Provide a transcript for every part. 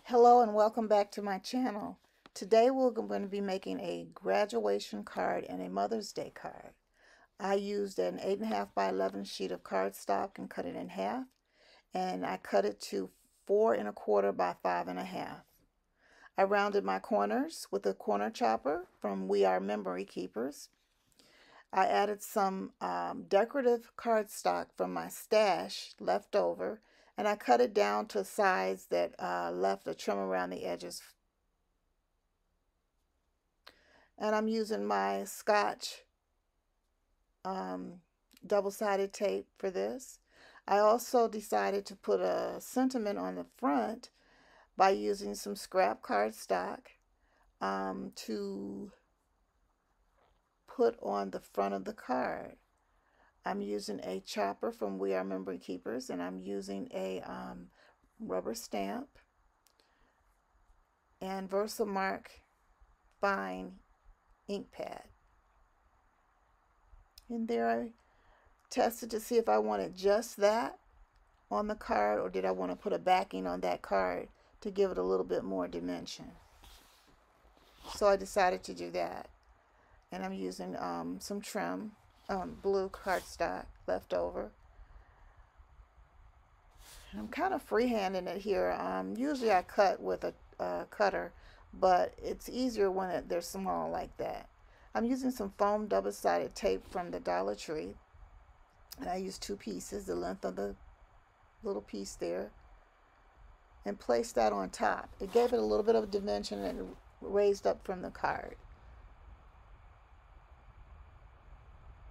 Hello and welcome back to my channel. Today we're going to be making a graduation card and a Mother's Day card. I used an 8.5 by 11 sheet of cardstock and cut it in half, and I cut it to 4 1/4 by 5 1/2. I rounded my corners with a corner chopper from We Are Memory Keepers. I added some decorative cardstock from my stash left over, and I cut it down to a size that left a trim around the edges. And I'm using my Scotch double-sided tape for this. I also decided to put a sentiment on the front by using some scrap cardstock to put on the front of the card. I'm using a chopper from We Are Memory Keepers, and I'm using a rubber stamp and Versamark fine ink pad. And there I tested to see if I wanted just that on the card, or did I want to put a backing on that card to give it a little bit more dimension. So I decided to do that. And I'm using some trim, blue cardstock left over. And I'm kind of freehanding it here. Usually I cut with a cutter, but it's easier when they're small like that. I'm using some foam double-sided tape from the Dollar Tree, and I used 2 pieces, the length of the little piece there, and placed that on top. It gave it a little bit of dimension and raised up from the card.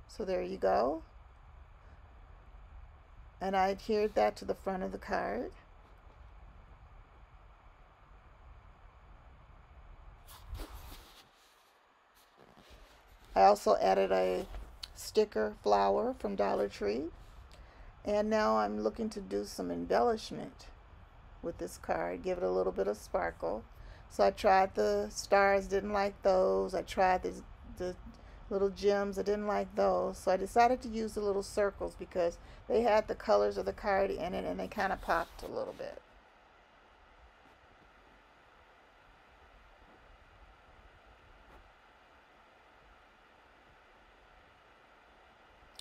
So there you go. And I adhered that to the front of the card. I also added a sticker flower from Dollar Tree. And now I'm looking to do some embellishment with this card, give it a little bit of sparkle. So I tried the stars, didn't like those. I tried the little gems, I didn't like those. So I decided to use the little circles because they had the colors of the card in it and they kind of popped a little bit.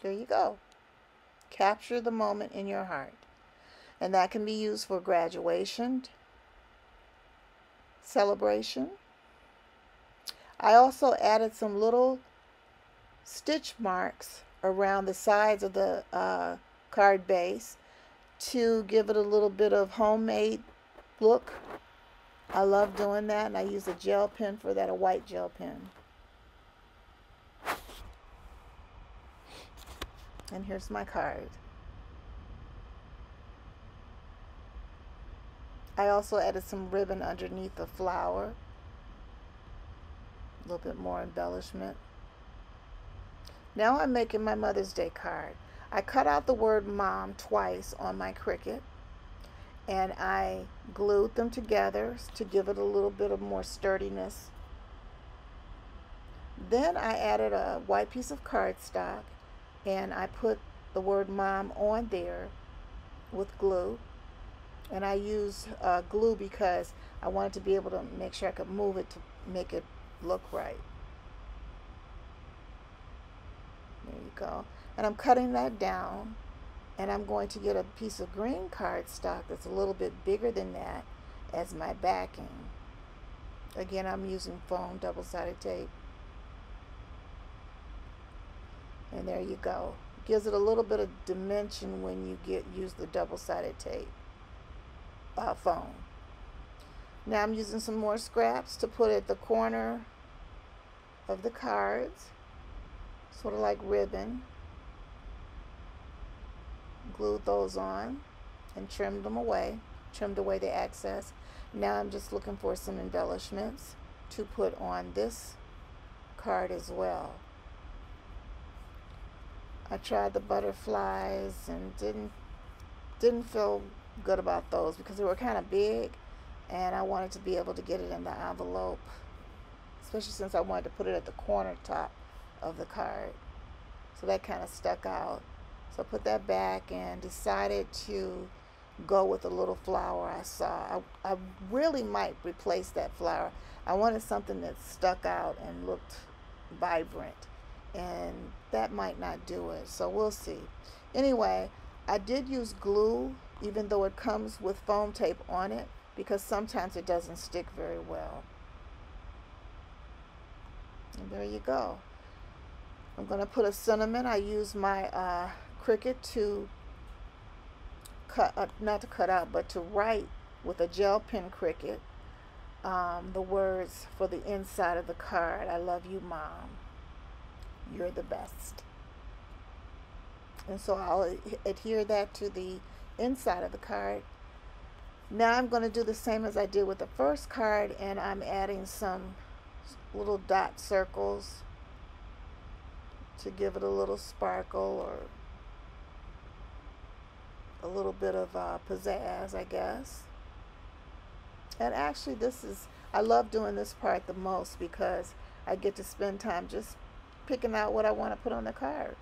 There you go. Capture the moment in your heart. And that can be used for graduation, celebration. I also added some little stitch marks around the sides of the card base to give it a little bit of homemade look. I love doing that, and I use a gel pen for that, a white gel pen. And here's my card. I also added some ribbon underneath the flower. A little bit more embellishment. Now I'm making my Mother's Day card. I cut out the word Mom twice on my Cricut, and I glued them together to give it a little bit of more sturdiness. Then I added a white piece of cardstock, and I put the word Mom on there with glue. And I use glue because I wanted to be able to make sure I could move it to make it look right. There you go. And I'm cutting that down, and I'm going to get a piece of green cardstock that's a little bit bigger than that as my backing. Again, I'm using foam double-sided tape. And there you go. Gives it a little bit of dimension when you use the double-sided tape. Foam. Now I'm using some more scraps to put at the corner of the cards, sort of like ribbon. Glued those on and trimmed away the excess. Now I'm just looking for some embellishments to put on this card as well. I tried the butterflies and didn't feel good about those because they were kind of big, and I wanted to be able to get it in the envelope, especially since I wanted to put it at the corner top of the card. So that kind of stuck out. So I put that back and decided to go with the little flower I saw. I really might replace that flower. I wanted something that stuck out and looked vibrant, and that might not do it, so we'll see. Anyway, I did use glue, even though it comes with foam tape on it, because sometimes it doesn't stick very well. And there you go. I'm going to put a sentiment. I use my Cricut to cut, not to cut out, but to write with a gel pen Cricut the words for the inside of the card. I love you, Mom. You're the best. And so I'll adhere that to the inside of the card. Now I'm going to do the same as I did with the first card, and I'm adding some little dot circles to give it a little sparkle or a little bit of pizzazz, I guess. And actually I love doing this part the most because I get to spend time just picking out what I want to put on the card.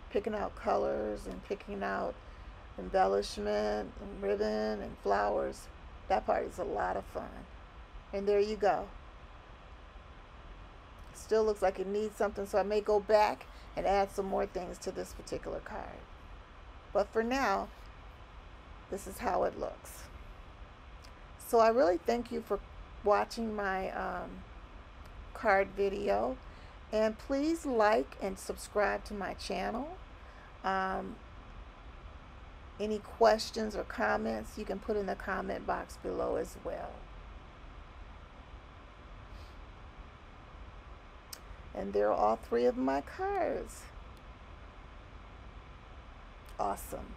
Picking out colors and picking out embellishment and ribbon and flowers. That part is a lot of fun. And there you go. Still looks like it needs something, so I may go back and add some more things to this particular card. But for now, this is how it looks. So I really thank you for watching my card video, and please like and subscribe to my channel. Any questions or comments you can put in the comment box below as well. And there are all 3 of my cards. Awesome.